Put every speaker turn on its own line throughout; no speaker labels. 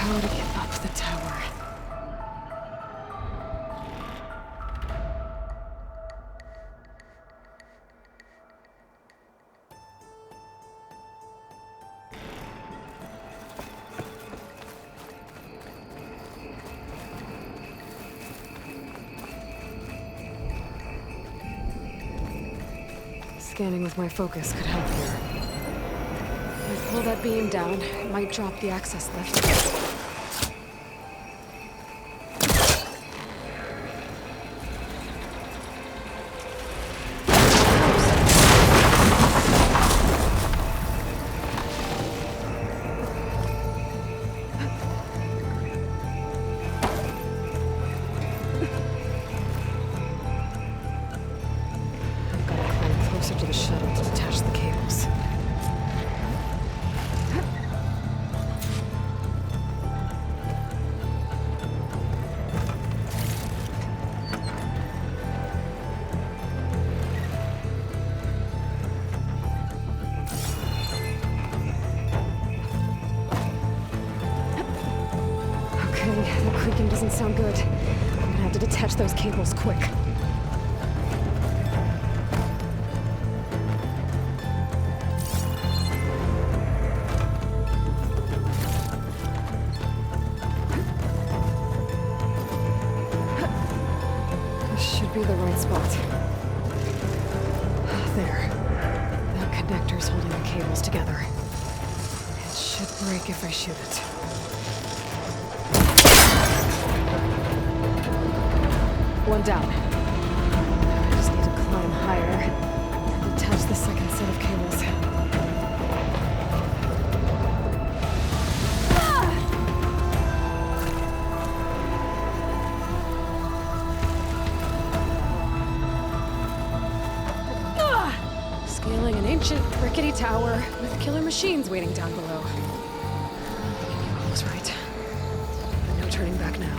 how to get up the tower. Scanning with my focus could help here. If I pull that beam down, it might drop the access lift. To the shuttle to detach the cables. Okay, that creaking doesn't sound good. I'm gonna have to detach those cables quick. Should be the right spot. There. That connector's holding the cables together. It should break if I shoot it. One down. I just need to climb higher and detach the second set of cables. Scaling an ancient, rickety tower with killer machines waiting down below. It looks right. No turning back now.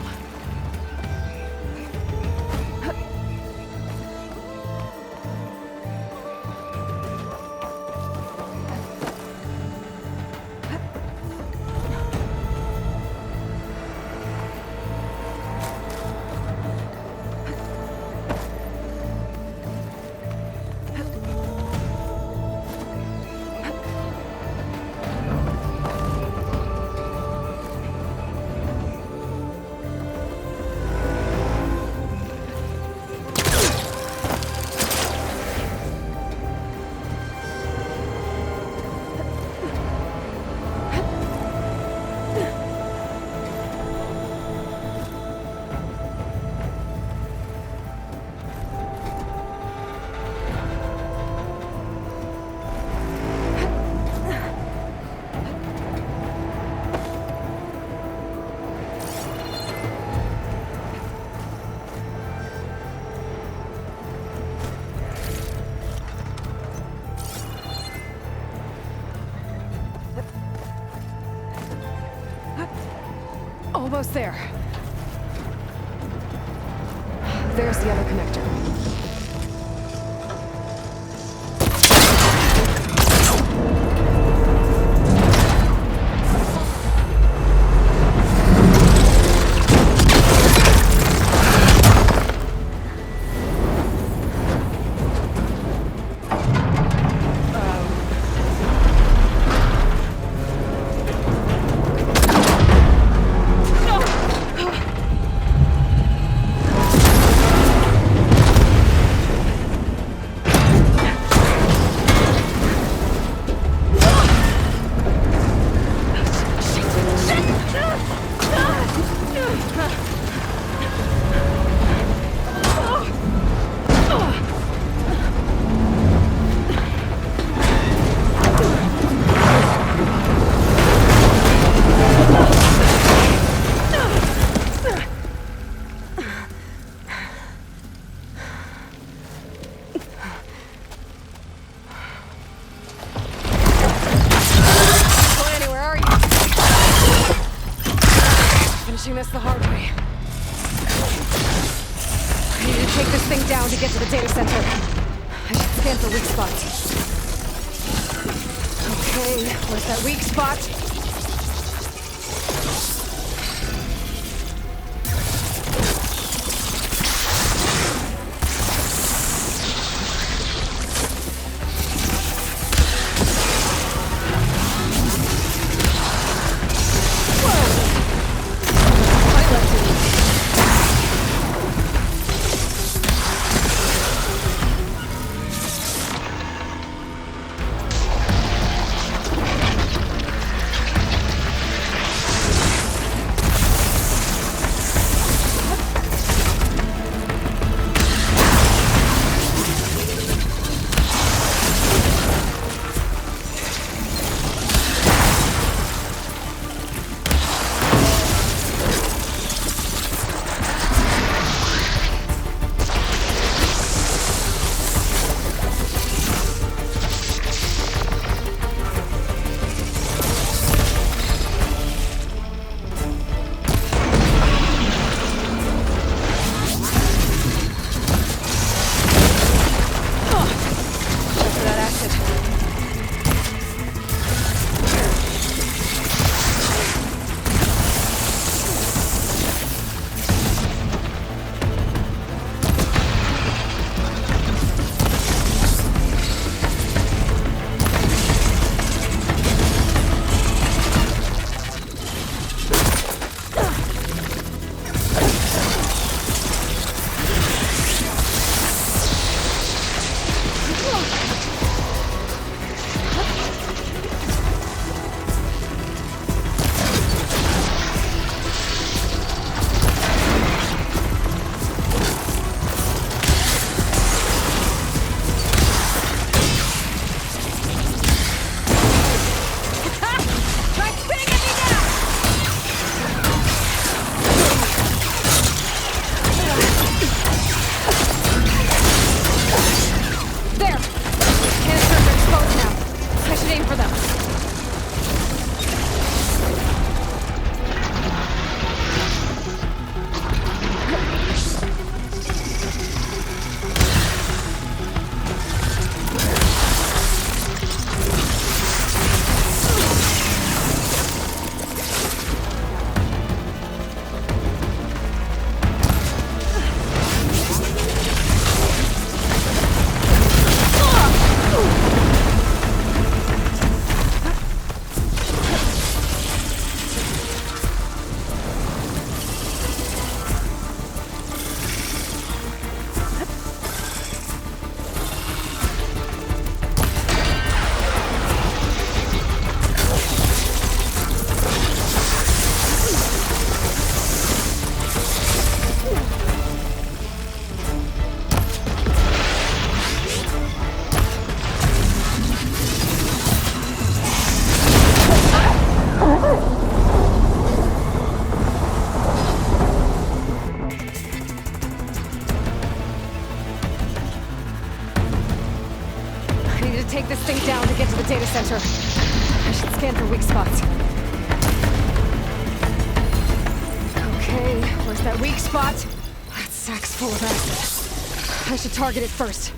Almost there. There's the other connector. This the hard way. I need to take this thing down to get to the data center. I should scan for weak spots. Okay, where's that weak spot? spots. Okay, where's that weak spot? That sack's full of acid. I should target it first.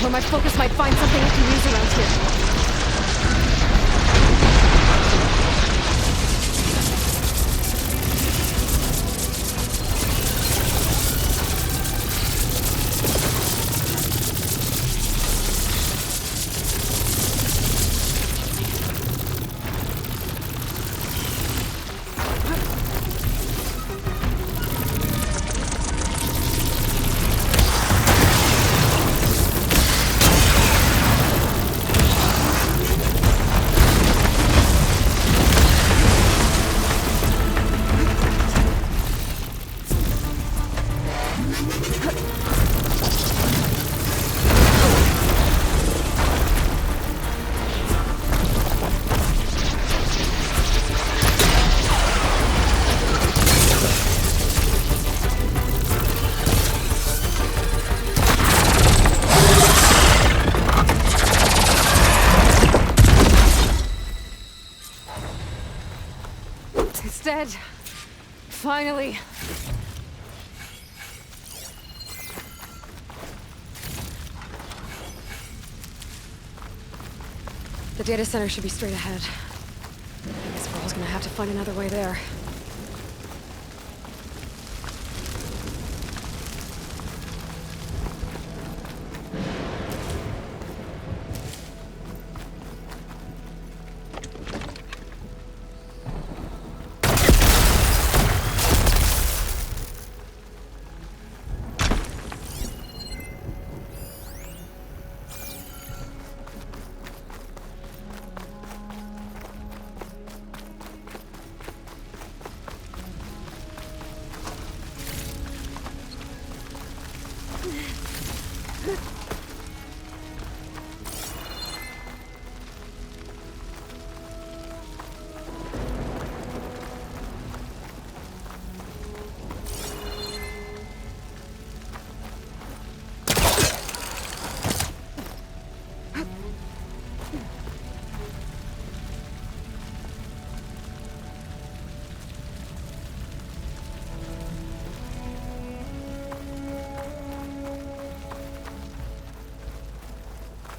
Where my focus might find something I can use around here. It's dead. Finally. The data center should be straight ahead. I guess we're all gonna have to find another way there.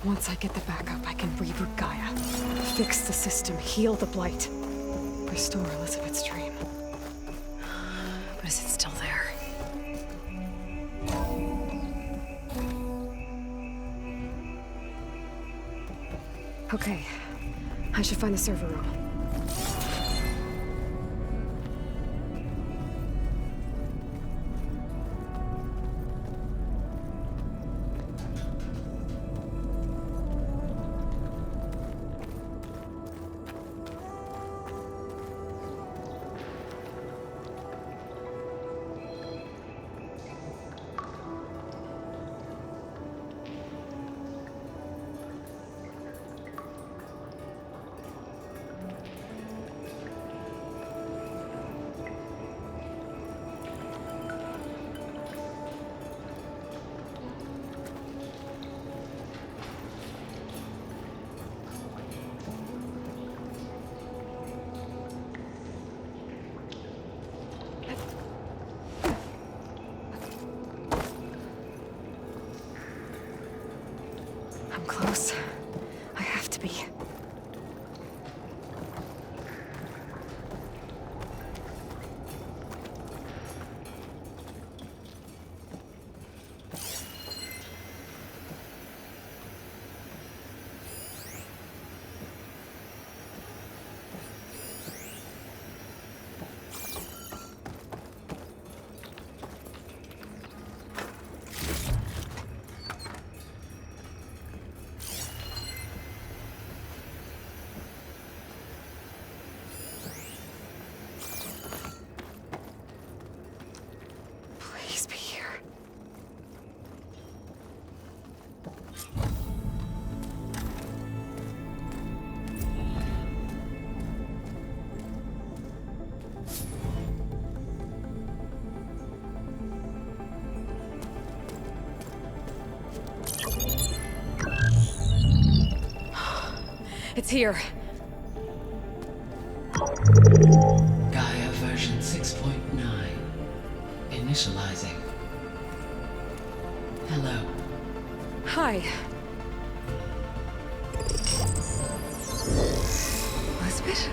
Once I get the backup, I can reboot Gaia. Fix the system, heal the Blight. Restore Elizabeth's dream. But is it still there? Okay. I should find the server room. I'm close. I have to be. Please be here. It's here.
Gaia version 6.9. Initializing. Hello.
Hi. Elizabeth?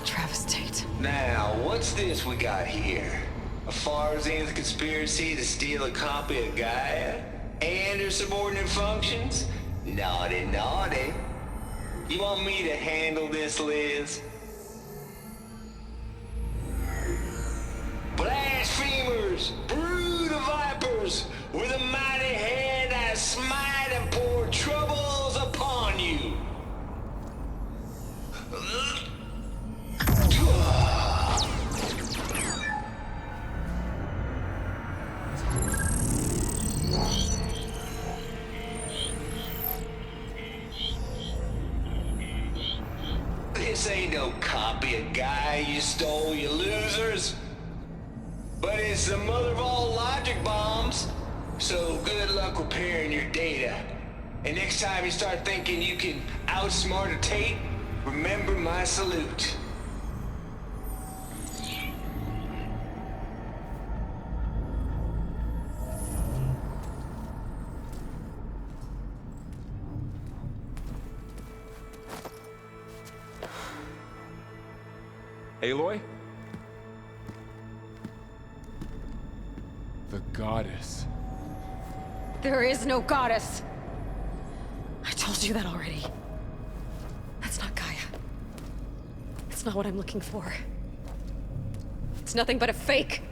Travis Tate.
Now, what's this we got here? A Farzan's conspiracy to steal a copy of Gaia? And her subordinate functions? Naughty, naughty. You want me to handle this, Liz? Blasphemers! Brood of vipers! With a mighty hand I smite and pour troubles upon you! This ain't no copy of Gaia you stole, you losers. But it's the mother of all logic bombs. So good luck repairing your data. And next time you start thinking you can outsmart a Tate, remember my salute.
Aloy? The goddess.
There is no goddess. I told you that already. That's not Gaia. It's not what I'm looking for. It's nothing but a fake.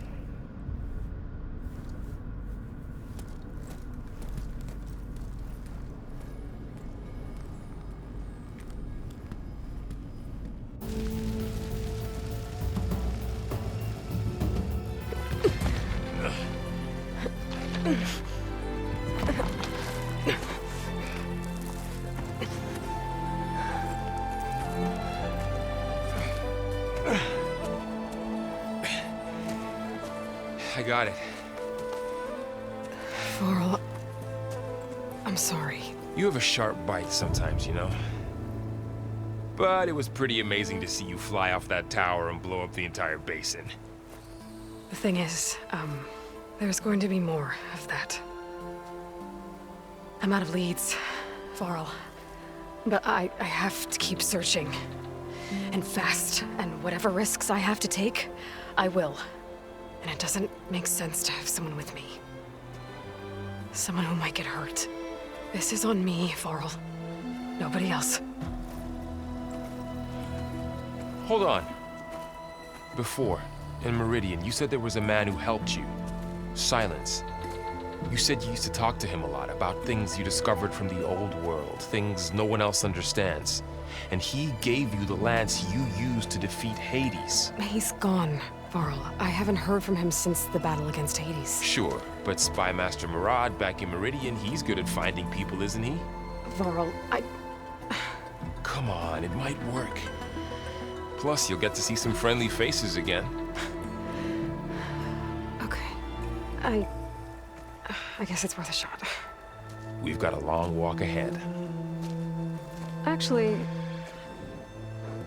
I got it.
Vorl, I'm sorry.
You have a sharp bite sometimes, you know? But it was pretty amazing to see you fly off that tower and blow up the entire basin.
The thing is, There's going to be more of that. I'm out of leads, Varl. But I have to keep searching. And fast. And whatever risks I have to take, I will. And it doesn't make sense to have someone with me. Someone who might get hurt. This is on me, Varl. Nobody else.
Hold on. Before, in Meridian, you said there was a man who helped you. Sylens. You said you used to talk to him a lot about things you discovered from the old world, things no one else understands. And he gave you the lance you used to defeat Hades.
He's gone, Varl. I haven't heard from him since the battle against Hades.
Sure, but Spy Master Murad back in Meridian, he's good at finding people, isn't he?
Varl,
Come on, it might work. Plus, you'll get to see some friendly faces again.
Okay. I guess it's worth a shot.
We've got a long walk ahead.
Actually,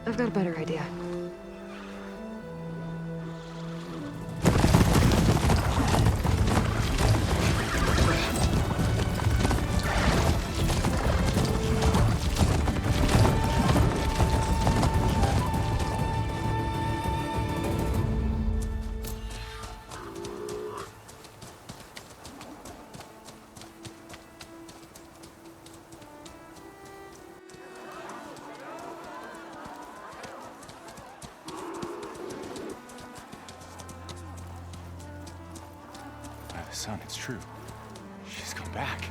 I've got a better idea.
Son, it's true. She's come back.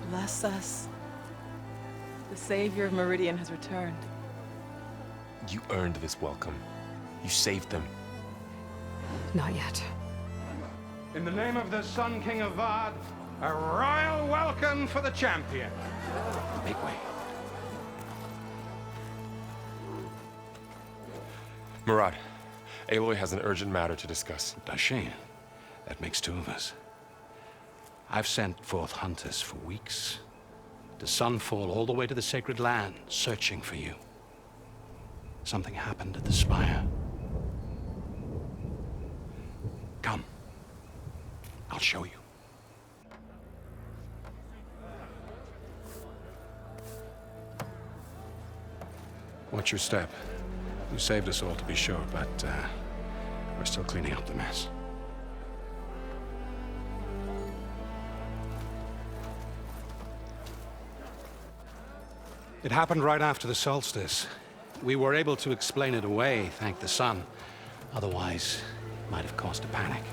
Bless us. The Savior of Meridian has returned.
You earned this welcome. You saved them.
Not yet.
In the name of the Sun King of Vard, a royal welcome for the champion.
Make way.
Murad, Aloy has an urgent matter to discuss.
Does she? That makes two of us. I've sent forth hunters for weeks. To Sunfall all the way to the Sacred Land, searching for you. Something happened at the Spire. Come. I'll show you. Watch your step. You saved us all, to be sure, but we're still cleaning up the mess. It happened right after the solstice. We were able to explain it away, thank the sun. Otherwise, it might have caused a panic.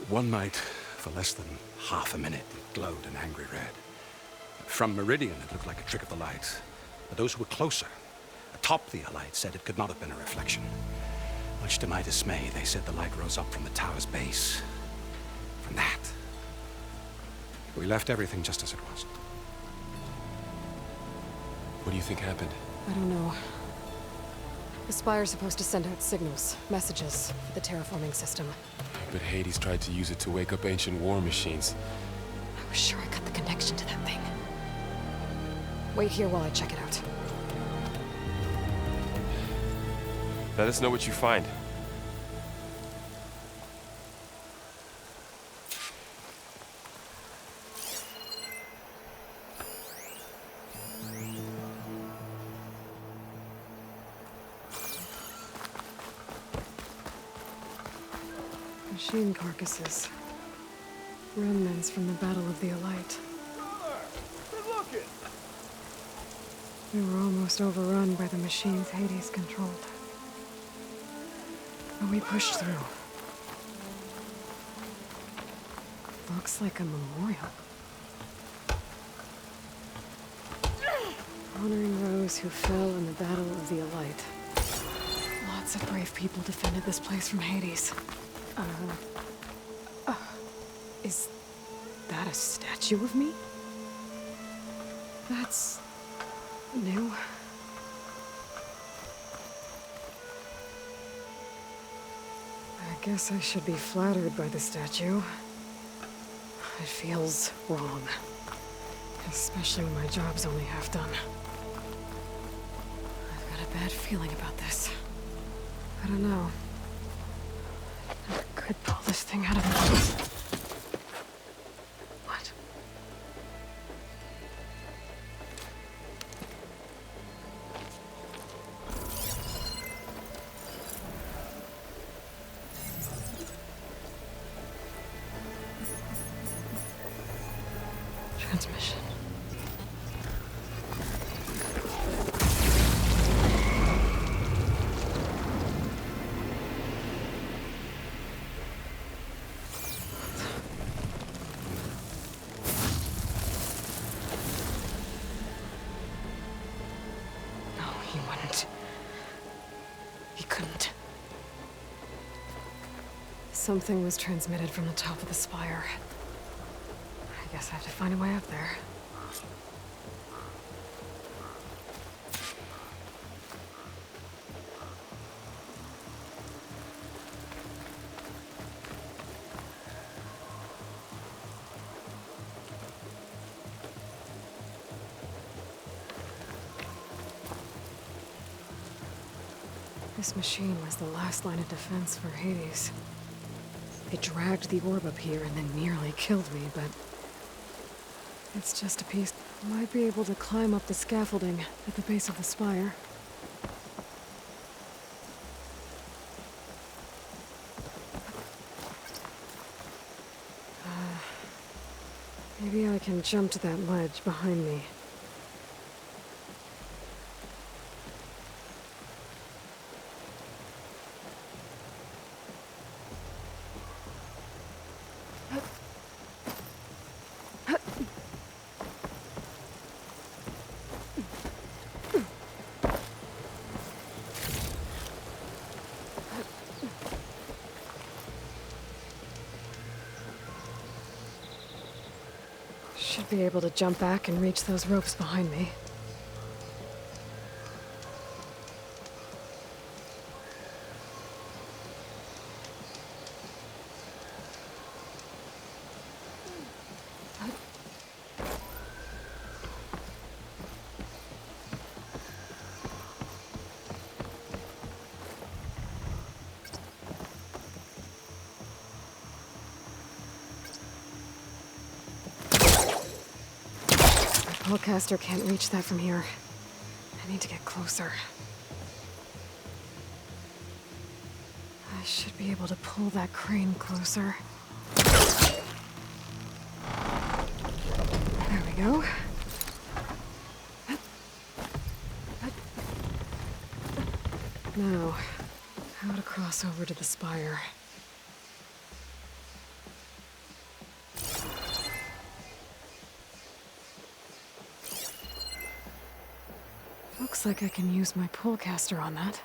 One night, for less than half a minute, it glowed an angry red. From Meridian, it looked like a trick of the light. But those who were closer, atop the light, said it could not have been a reflection. Much to my dismay, they said the light rose up from the tower's base. From that. We left everything just as it was.
What do you think happened?
I don't know. The Spire's supposed to send out signals, messages, for the terraforming system.
But Hades tried to use it to wake up ancient war machines.
I was sure I got the connection to that thing. Wait here while I check it out.
Let us know what you find.
Machine carcasses. Remnants from the Battle of the Elite. We were almost overrun by the machines Hades controlled. But we pushed through. Looks like a memorial. Honoring those who fell in the Battle of the Elite. Lots of brave people defended this place from Hades. Is that a statue of me? That's new. Guess I should be flattered by the statue. It feels wrong. Especially when my job's only half done. I've got a bad feeling about this. I don't know. I could pull this thing out of me. What? Transmission. No, he wouldn't. He couldn't. Something was transmitted from the top of the spire. I guess I have to find a way up there. This machine was the last line of defense for Hades. It dragged the orb up here and then nearly killed me, but it's just a piece. Might be able to climb up the scaffolding at the base of the spire. Maybe I can jump to that ledge behind me. Should be able to jump back and reach those ropes behind me. Spellcaster can't reach that from here. I need to get closer. I should be able to pull that crane closer. There we go. Now, how to cross over to the spire. Looks like I can use my pullcaster on that.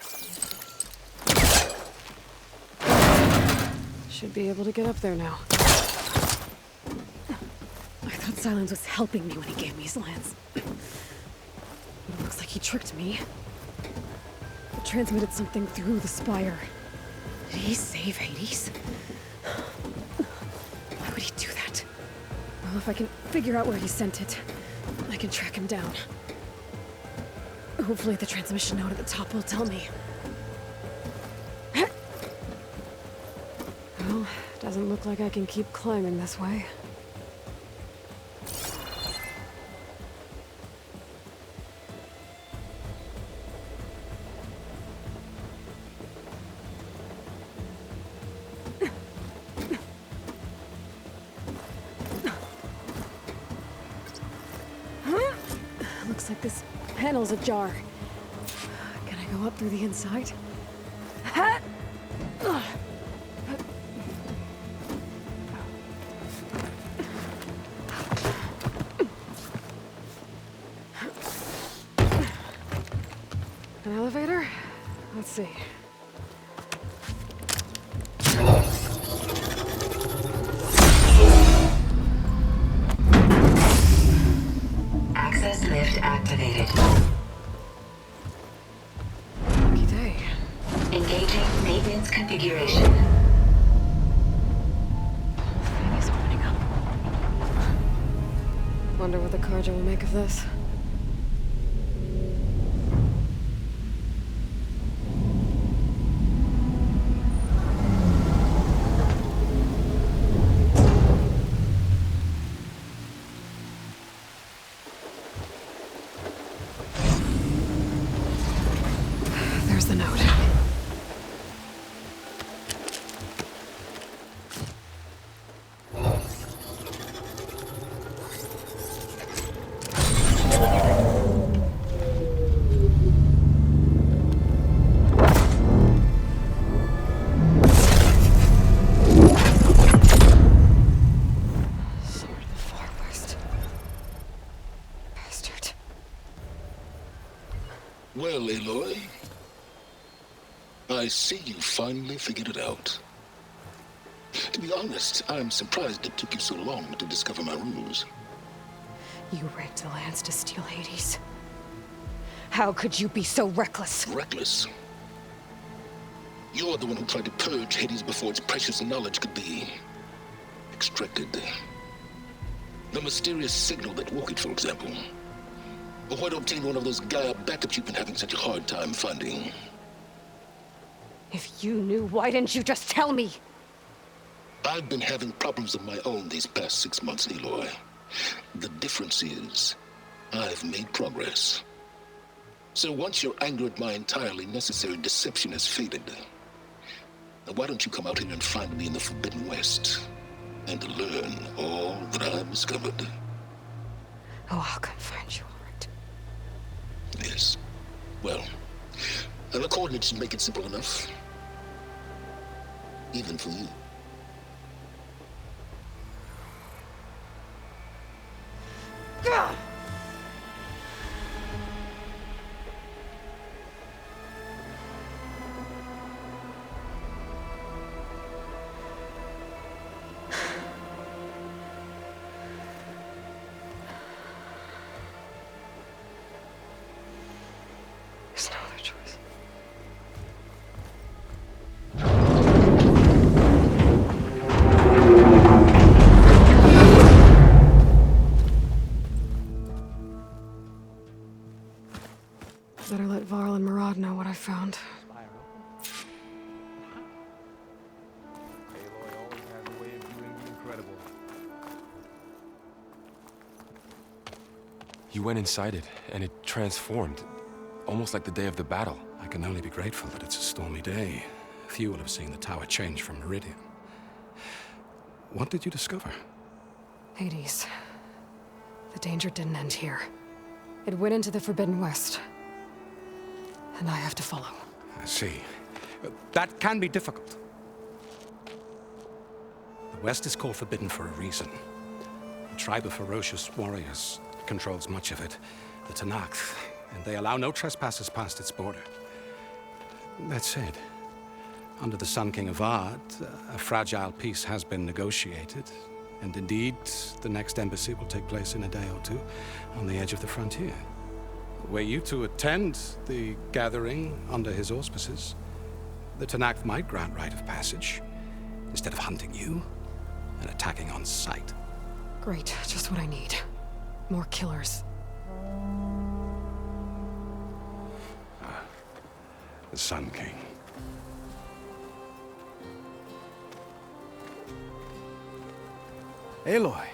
Should be able to get up there now. I thought Sylens was helping me when he gave me his lance. But it looks like he tricked me. It transmitted something through the spire. Did he save Hades? Why would he do that? Well, if I can figure out where he sent it, I can track him down. Hopefully the transmission node at the top will tell me. Well, doesn't look like I can keep climbing this way. Looks like this panel's ajar. Can I go up through the inside? An elevator? Let's see.
Access lift activated.
Lucky day.
Engaging maintenance configuration.
what the Carja will make of this. There's the note. Sword of the Far West. Bastard.
Well, Aloy, I see you finally figured it out. To be honest, I'm surprised it took you so long to discover my ruse.
You raped the lands to steal Hades. How could you be so reckless?
Reckless. You're the one who tried to purge Hades before its precious knowledge could be extracted. The mysterious signal that woke it, for example. Or why to obtain one of those Gaia backups you've been having such a hard time finding.
If you knew, why didn't you just tell me?
I've been having problems of my own these past 6 months, Aloy. The difference is, I've made progress. So once your anger at my entirely necessary deception has faded, why don't you come out here and find me in the Forbidden West, and learn all that I've discovered?
Oh, I'll come find you, all right.
Yes. Well, the coordinates should make it simple enough. Even for you.
Gah! There's no other choice. Better let Varl and Murad know what I found.
Aloy always has a way of doing the incredible.
You went inside it, and it transformed. Almost like the day of the battle.
I can only be grateful that it's a stormy day. Few will have seen the tower change from Meridian. What did you discover?
Hades. The danger didn't end here. It went into the Forbidden West. And I have to follow.
I see. That can be difficult. The West is called Forbidden for a reason. A tribe of ferocious warriors controls much of it, the Tenakth, and they allow no trespassers past its border. That said, under the Sun King of Ard, a fragile peace has been negotiated, and indeed, the next embassy will take place in a day or two on the edge of the frontier. Were you to attend the gathering under his auspices, the Tenakth might grant right of passage, instead of hunting you and attacking on sight.
Great, just what I need. More killers.
The Sun King.
Aloy,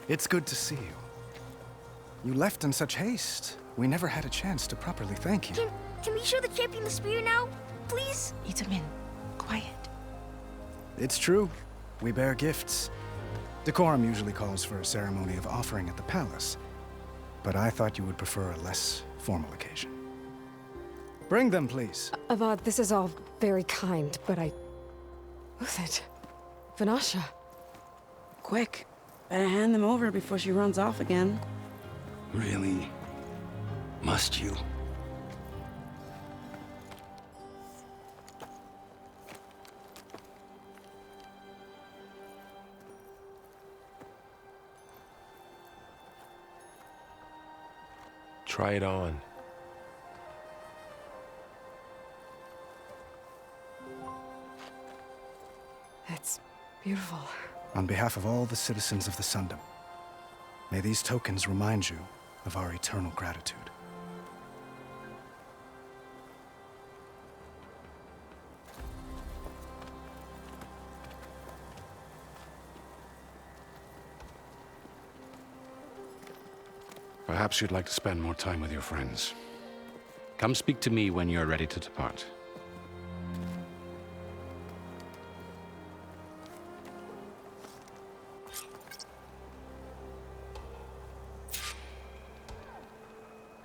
it's good to see you. You left in such haste. We never had a chance to properly thank you.
Can we show the champion the spear now? Please?
Itamin, quiet.
It's true. We bear gifts. Decorum usually calls for a ceremony of offering at the palace, but I thought you would prefer a less formal occasion. Bring them, please.
Avad, this is all very kind, but Who's it? Vanasha.
Quick. Better hand them over before she runs off again.
Really? Must you?
Try it on.
It's beautiful.
On behalf of all the citizens of the Sundom, May these tokens remind you of our eternal gratitude.
Perhaps you'd like to spend more time with your friends. Come speak to me when you're ready to depart.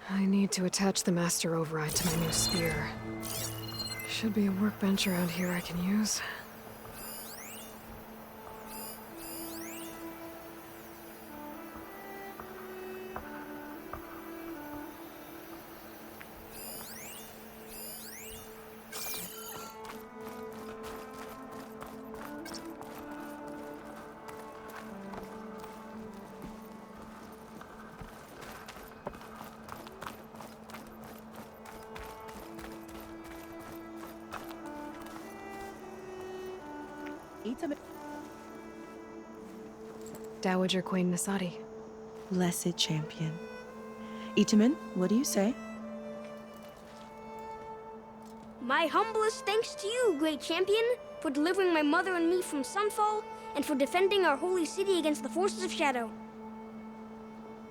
I need to attach the master override to my new spear. Should be a workbench around here I can use. Dowager Queen Nasadi.
Blessed champion. Itamen, what do you say?
My humblest thanks to you, great champion, for delivering my mother and me from Sunfall, and for defending our holy city against the forces of Shadow.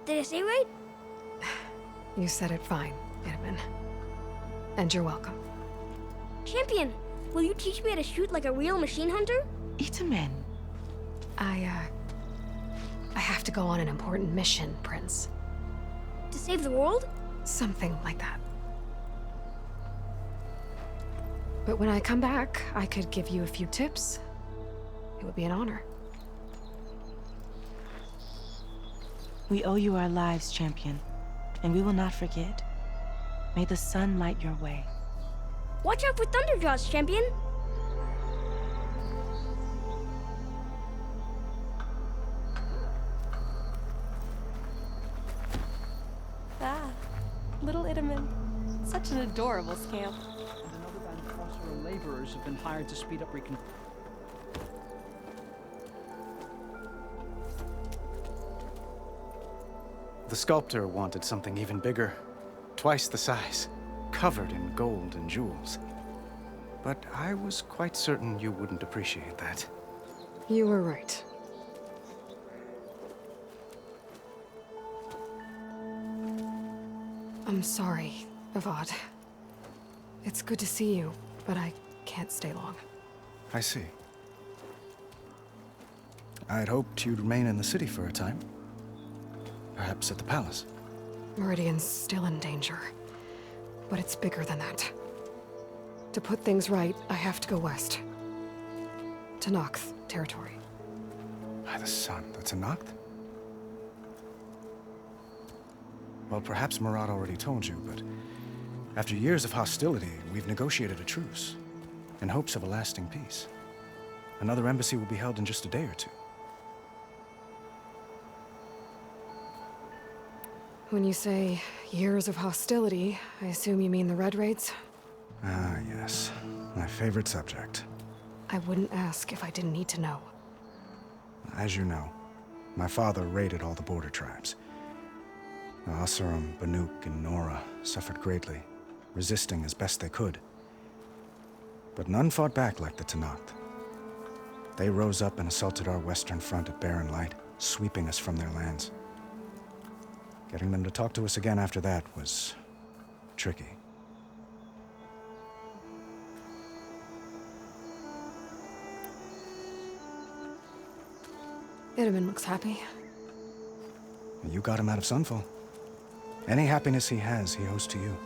Did I say right?
You said it fine, Edmund. And you're welcome.
Champion, will you teach me how to shoot like a real machine hunter?
Itamen.
I have to go on an important mission, Prince.
To save the world?
Something like that. But when I come back, I could give you a few tips. It would be an honor.
We owe you our lives, champion, and we will not forget. May the sun light your way.
Watch out for Thunderjaws, champion!
Ah, little Itamen. Such an adorable scamp.
And another band of Crossroad laborers have been hired to speed up recon...
The sculptor wanted something even bigger, twice the size, covered in gold and jewels. But I was quite certain you wouldn't appreciate that.
You were right. I'm sorry, Avad. It's good to see you, but I can't stay long.
I see. I'd hoped you'd remain in the city for a time. Perhaps at the palace.
Meridian's still in danger, but it's bigger than that. To put things right, I have to go west. To Nox territory.
By the sun, that's a Noct? Well, perhaps Murad already told you, but after years of hostility, we've negotiated a truce, in hopes of a lasting peace. Another embassy will be held in just a day or two.
When you say years of hostility, I assume you mean the Red Raids?
Ah, yes. My favorite subject.
I wouldn't ask if I didn't need to know.
As you know, my father raided all the border tribes. The Asurum, Banuk, and Nora suffered greatly, resisting as best they could. But none fought back like the Tenakth. They rose up and assaulted our western front at Barren Light, sweeping us from their lands. Getting them to talk to us again after that was tricky.
Itamen looks happy.
You got him out of Sunfall. Any happiness he has, he owes to you.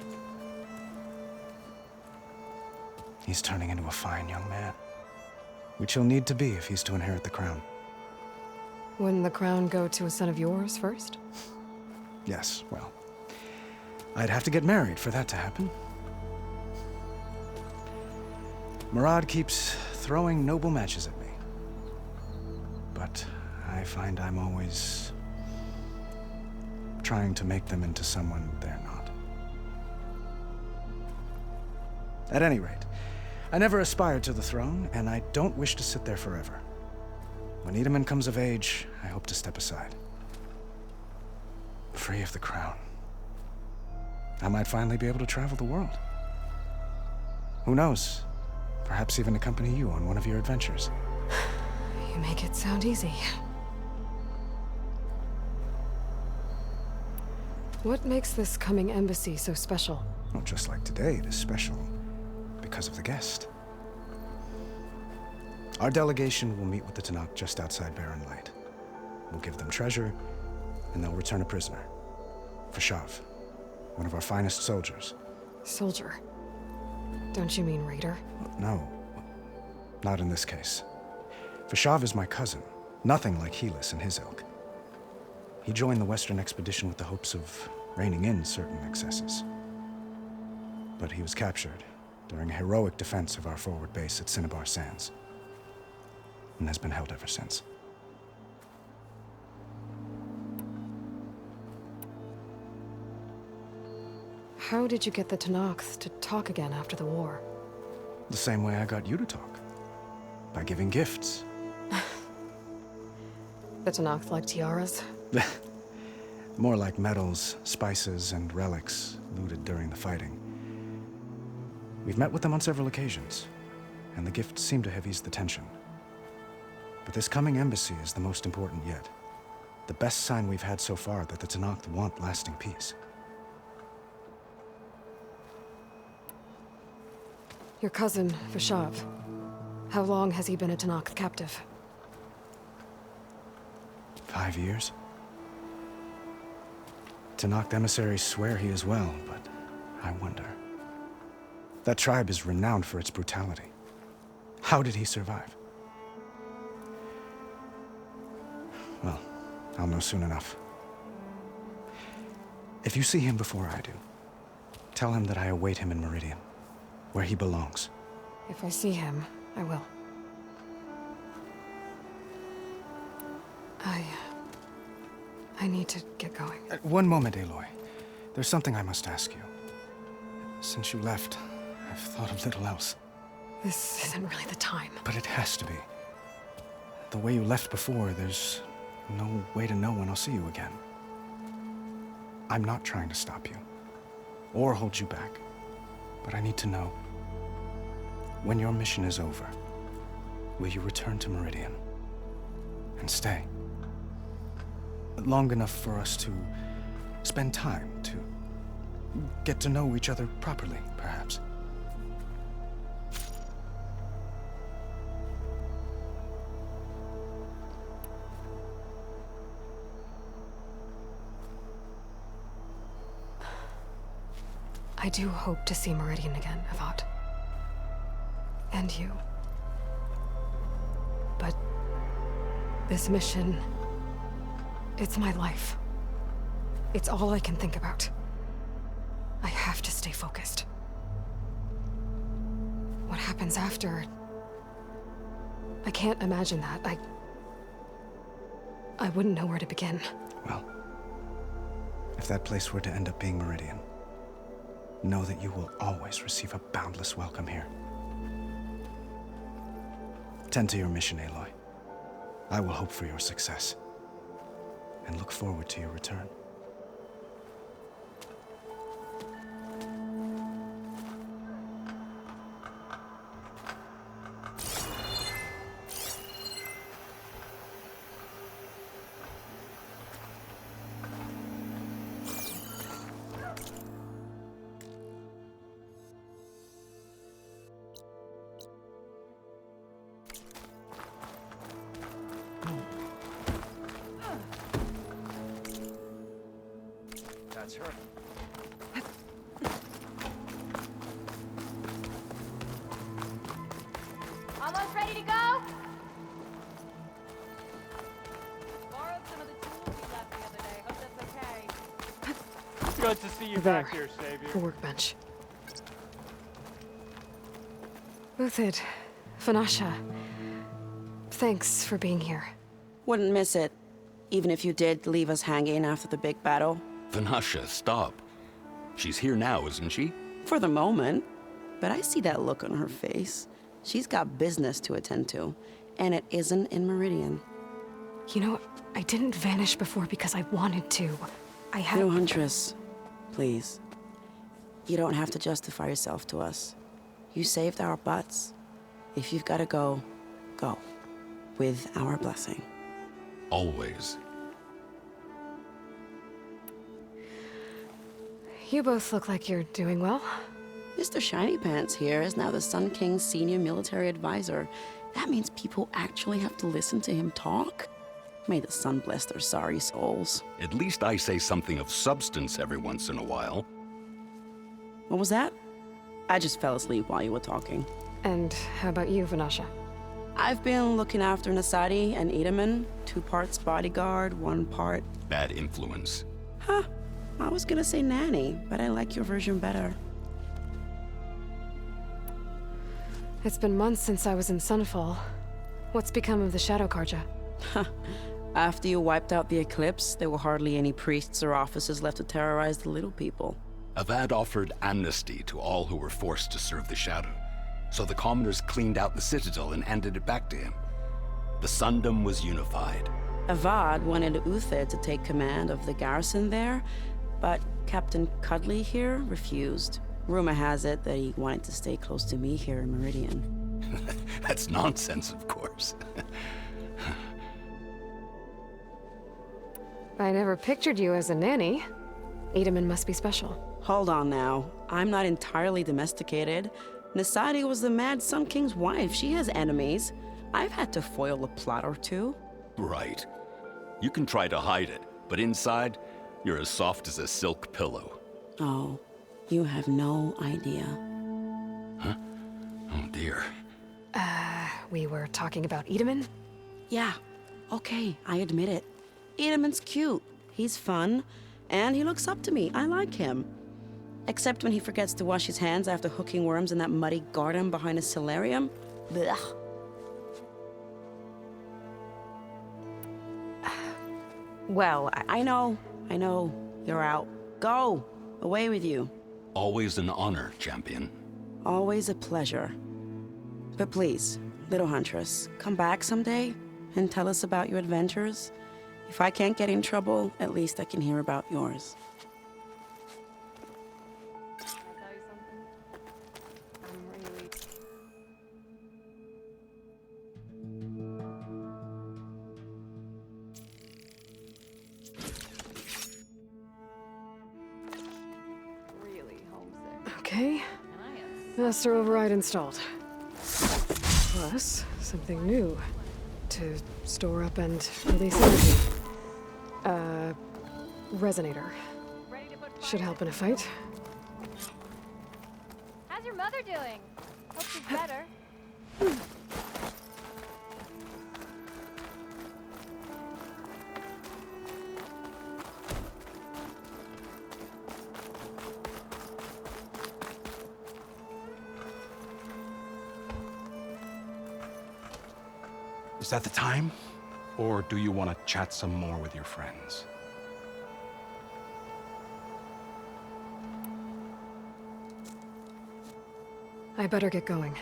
He's turning into a fine young man, which he'll need to be if he's to inherit the crown.
Wouldn't the crown go to a son of yours first?
Yes, well, I'd have to get married for that to happen. Murad keeps throwing noble matches at me. But I find I'm always trying to make them into someone they're not. At any rate, I never aspired to the throne, and I don't wish to sit there forever. When Itamen comes of age, I hope to step aside. free of the crown, I might finally be able to travel the world. Who knows? Perhaps even accompany you on one of your adventures.
You make it sound easy. What makes this coming embassy so special?
Well, just like today, it is special because of the guest. Our delegation will meet with the Tanakh just outside Barren Light. We'll give them treasure, and they'll return a prisoner. Fashav, one of our finest soldiers.
Soldier? Don't you mean raider?
No, not in this case. Fashav is my cousin, nothing like Helis and his ilk. He joined the Western expedition with the hopes of reining in certain excesses. But he was captured during a heroic defense of our forward base at Cinnabar Sands, and has been held ever since.
How did you get the Tanakh to talk again after the war?
The same way I got you to talk. By giving gifts.
The Tanakh like tiaras?
More like medals, spices, and relics looted during the fighting. We've met with them on several occasions, and the gifts seem to have eased the tension. But this coming embassy is the most important yet. The best sign we've had so far that the Tanakh want lasting peace.
Your cousin, Fashav. How long has he been a Tanakh captive?
5 years? Tanakh emissaries swear he is well, but I wonder. That tribe is renowned for its brutality. How did he survive? Well, I'll know soon enough. If you see him before I do, tell him that I await him in Meridian, where he belongs.
If I see him, I will. I need to get going.
One moment, Aloy. There's something I must ask you. Since you left, I've thought of little else.
This isn't really the time.
But it has to be. The way you left before, there's no way to know when I'll see you again. I'm not trying to stop you, or hold you back. But I need to know, when your mission is over, will you return to Meridian? And stay? Long enough for us to spend time, to get to know each other properly, perhaps.
I do hope to see Meridian again, Avad. And you. But this mission, it's my life. It's all I can think about. I have to stay focused. What happens after? I can't imagine that. I wouldn't know where to begin.
Well, if that place were to end up being Meridian, know that you will always receive a boundless welcome here. Tend to your mission, Aloy. I will hope for your success, and look forward to your return.
That's her.
Almost ready to go? Borrowed some of the tools you left the other day. Hope that's okay.
Good to see you back here, Savior.
The workbench. Uthid, Vanasha, thanks for being here.
Wouldn't miss it, even if you did leave us hanging after the big battle.
Vanasha, stop. She's here now, isn't she?
For the moment. But I see that look on her face. She's got business to attend to, and it isn't in Meridian.
You know, I didn't vanish before because I wanted to.
I had...
Little Huntress, please. You don't have to justify yourself to us. You saved our butts. If you've got to go, go. With our blessing.
Always.
You both look like you're doing well.
Mr. Shiny Pants here is now the Sun King's senior military advisor. That means people actually have to listen to him talk? May the sun bless their sorry souls.
At least I say something of substance every once in a while.
What was that? I just fell asleep while you were talking.
And how about you, Vanasha?
I've been looking after Nasadi and Edaman. 2 parts bodyguard, 1 part...
Bad influence.
Huh. I was gonna say nanny, but I like your version better.
It's been months since I was in Sunfall. What's become of the Shadow Karja?
After you wiped out the Eclipse, there were hardly any priests or officers left to terrorize the little people.
Avad offered amnesty to all who were forced to serve the Shadow. So the commoners cleaned out the Citadel and handed it back to him. The Sundom was unified.
Avad wanted Uther to take command of the garrison there, but Captain Cudley here refused. Rumor has it that he wanted to stay close to me here in Meridian.
That's nonsense, of course.
I never pictured you as a nanny. Edaman must be special.
Hold on now. I'm not entirely domesticated. Nasadi was the Mad Sun King's wife. She has enemies. I've had to foil a plot or 2.
Right. You can try to hide it, but inside, you're as soft as a silk pillow.
Oh, you have no idea.
Huh? Oh dear.
We were talking about Edaman?
Yeah, okay, I admit it. Edaman's cute. He's fun, and he looks up to me. I like him. Except when he forgets to wash his hands after hooking worms in that muddy garden behind a solarium. Blech.
Well,
I know. You're out. Go! Away with you.
Always an honor, champion.
Always a pleasure. But please, little Huntress, come back someday and tell us about your adventures. If I can't get in trouble, at least I can hear about yours.
Okay. Master override installed. Plus, something new. To store up and release energy. Resonator. Should help in a fight.
How's your mother doing? Hope she's better.
Is that the time? Or do you want to chat some more with your friends?
I better get going.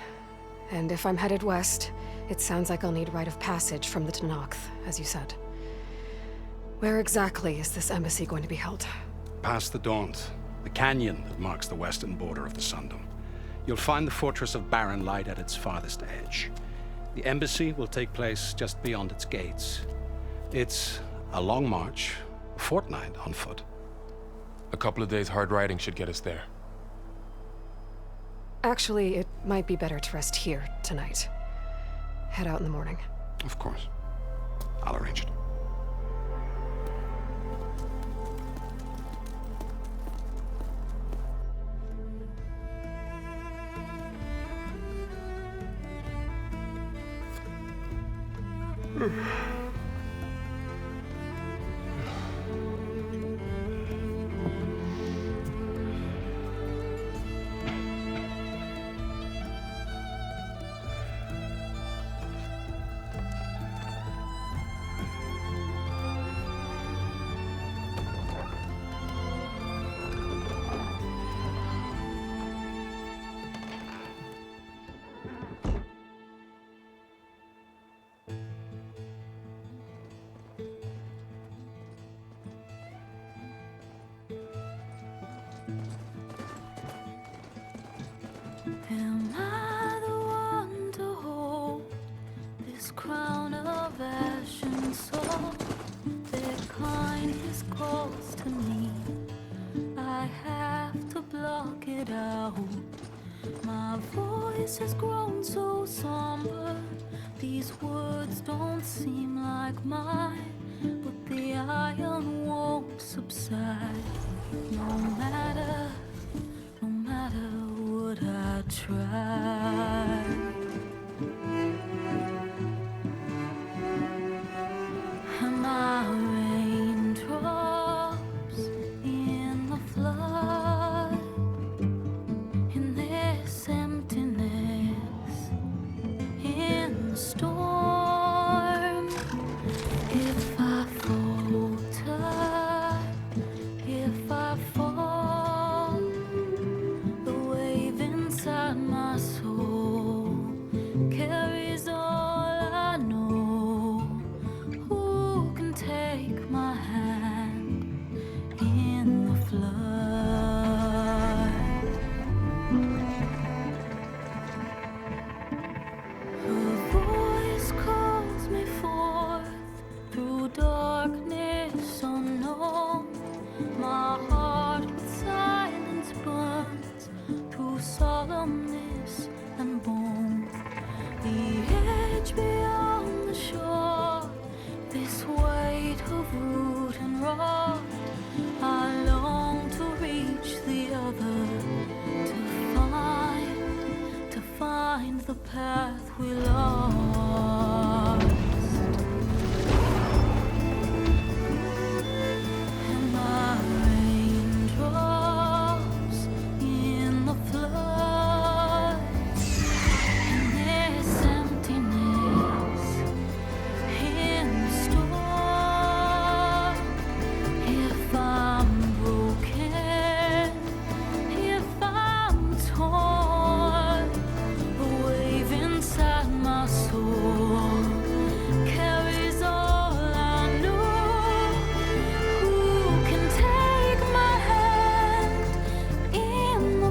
And if I'm headed west, it sounds like I'll need rite of passage from the Tenakth, as you said. Where exactly is this embassy going to be held?
Past the Daunt, the canyon that marks the western border of the Sundom. You'll find the fortress of Barren Light at its farthest edge. The embassy will take place just beyond its gates. It's a long march, a fortnight on foot.
A couple of days hard riding should get us there.
Actually, it might be better to rest here tonight. Head out in the morning.
Of course. I'll arrange it.
Am I the one to hold this crown of ash and salt? Their kindness calls to me. I have to block it out. My voice has grown so somber. These words don't seem like mine, but the iron won't subside. No matter what I try. Am I raindrops in the flood? In this emptiness, in the storm. If I falter, if I fall, the wave inside my soul carries all I know. Who can take my hand in the flood? Her voice calls me forth through darkness unknown. My heart with silence burns through solemnness and bone. The edge beyond the shore, this weight of root and rod. I long to reach the other, to find the path we lost. And my raindrops in the flood, in this emptiness, in the storm. If I'm broken, if I'm torn, the wave inside my soul carries all I know. Who can take my hand in the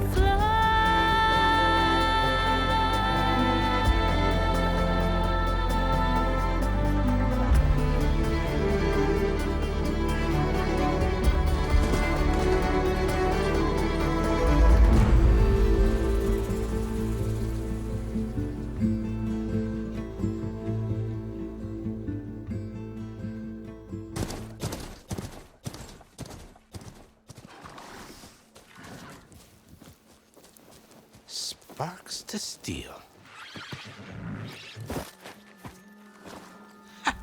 Sparks to steel. Ha!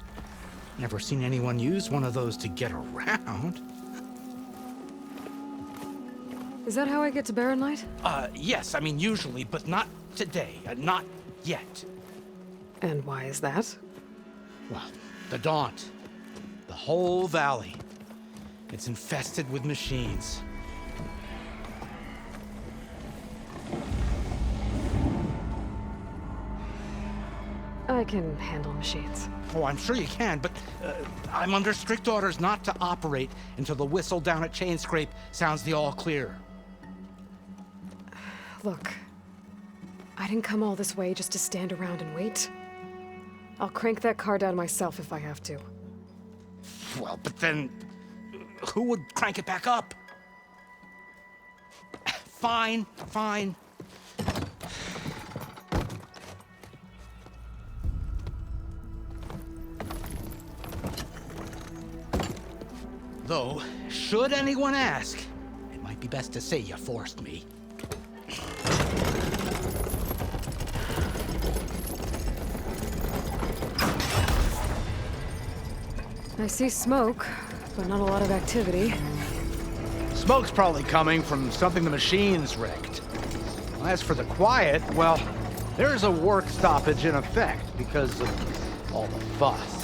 Never seen anyone use one of those to get around.
Is that how I get to Barren Light?
Yes, I mean usually, but not today. Not yet.
And why is that?
Well, the Daunt. The whole valley. It's infested with machines.
I can handle machines.
Oh, I'm sure you can, but I'm under strict orders not to operate until the whistle down at Chainscrape sounds the all clear.
Look, I didn't come all this way just to stand around and wait. I'll crank that car down myself if I have to.
Well, but then who would crank it back up? Fine, fine. Though, should anyone ask, it might be best to say you forced me.
I see smoke, but not a lot of activity.
Smoke's probably coming from something the machines wrecked. As for the quiet, well, there's a work stoppage in effect because of all the fuss.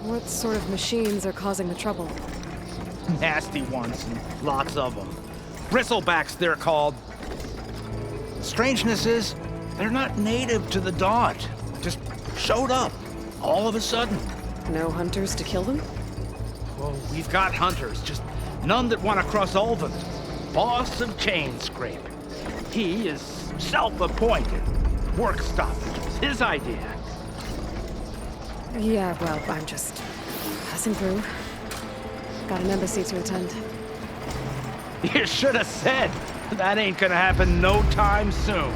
What sort of machines are causing the trouble?
Nasty ones, and lots of them. Bristlebacks, they're called. The strangeness is, they're not native to the Daunt. Just showed up, all of a sudden.
No hunters to kill them?
Well, we've got hunters, just none that want to cross Ulven. Boss of Chainscrape. He is self-appointed. Work stoppage. His idea.
Yeah, well, I'm just passing through. Got an embassy to attend.
You should have said. That ain't gonna happen no time soon.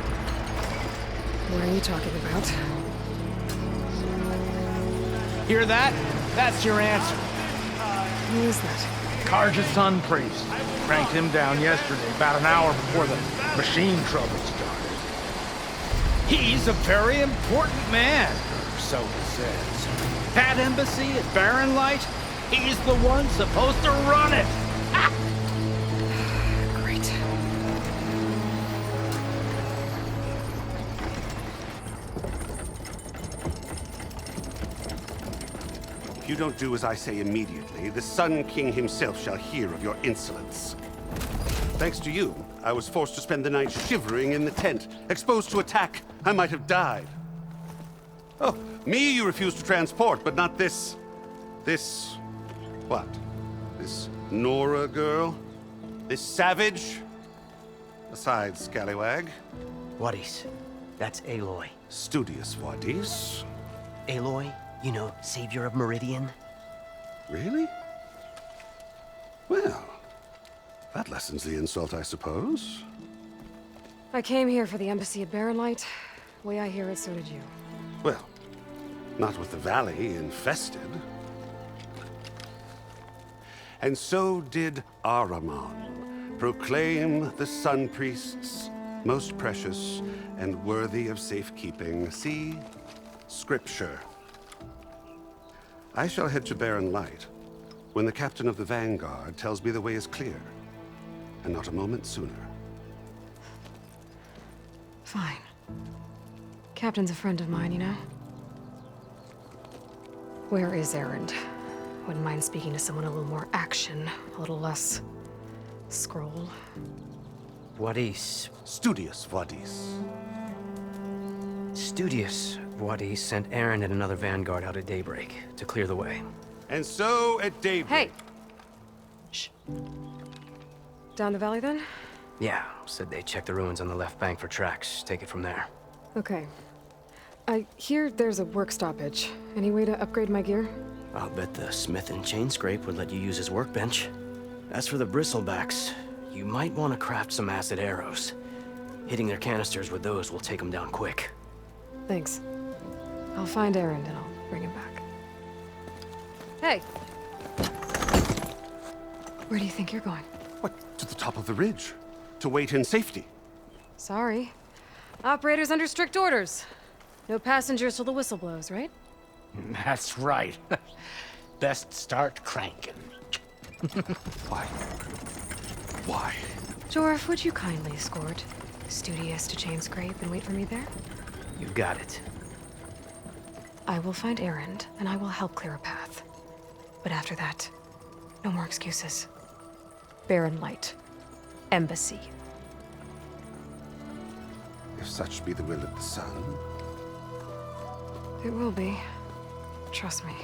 What are you talking about?
Hear that? That's your answer.
Who is that?
Karja's son priest. Cranked him down yesterday, about an hour before the machine trouble started. He's a very important man, or so he says. That embassy at Barren Light, he's the one supposed to run it.
Great.
If you don't do as I say immediately, the Sun King himself shall hear of your insolence. Thanks to you, I was forced to spend the night shivering in the tent. Exposed to attack, I might have died. Oh, me you refuse to transport, but not this... what? This Nora girl? This savage? Besides, scallywag.
Wadis. That's Aloy.
Studious Wadis.
Aloy, you know, savior of Meridian.
Really? Well, that lessens the insult, I suppose.
I came here for the embassy at Barren Light. Way I hear it, so did you.
Well, not with the valley infested. And so did Ahriman, proclaim the Sun Priests most precious and worthy of safekeeping. See? Scripture. I shall head to Barren Light when the captain of the Vanguard tells me the way is clear, and not a moment sooner.
Fine. Captain's a friend of mine, you know? Where is Erend? Wouldn't mind speaking to someone a little more action, a little less... scroll.
Wadis.
Studious Wadis.
Studious Wadis sent Erend and another Vanguard out at daybreak to clear the way.
And so at daybreak...
Hey! Shh. Down the valley, then?
Yeah, said they checked the ruins on the left bank for tracks. Take it from there.
Okay. I hear there's a work stoppage. Any way to upgrade my gear?
I'll bet the smith and chain scrape would let you use his workbench. As for the bristlebacks, you might want to craft some acid arrows. Hitting their canisters with those will take them down quick.
Thanks. I'll find Erend and I'll bring him back. Hey! Where do you think you're going?
What, to the top of the ridge? To wait in safety?
Sorry. Operator's under strict orders. No passengers till the whistle blows, right?
That's right. Best start cranking.
Why? Why?
Jorf, would you kindly escort Studious to Chain Scrape and wait for me there?
You got it.
I will find Erend, and I will help clear a path. But after that, no more excuses. Barren Light. Embassy.
If such be the will of the sun.
It will be. Trust me.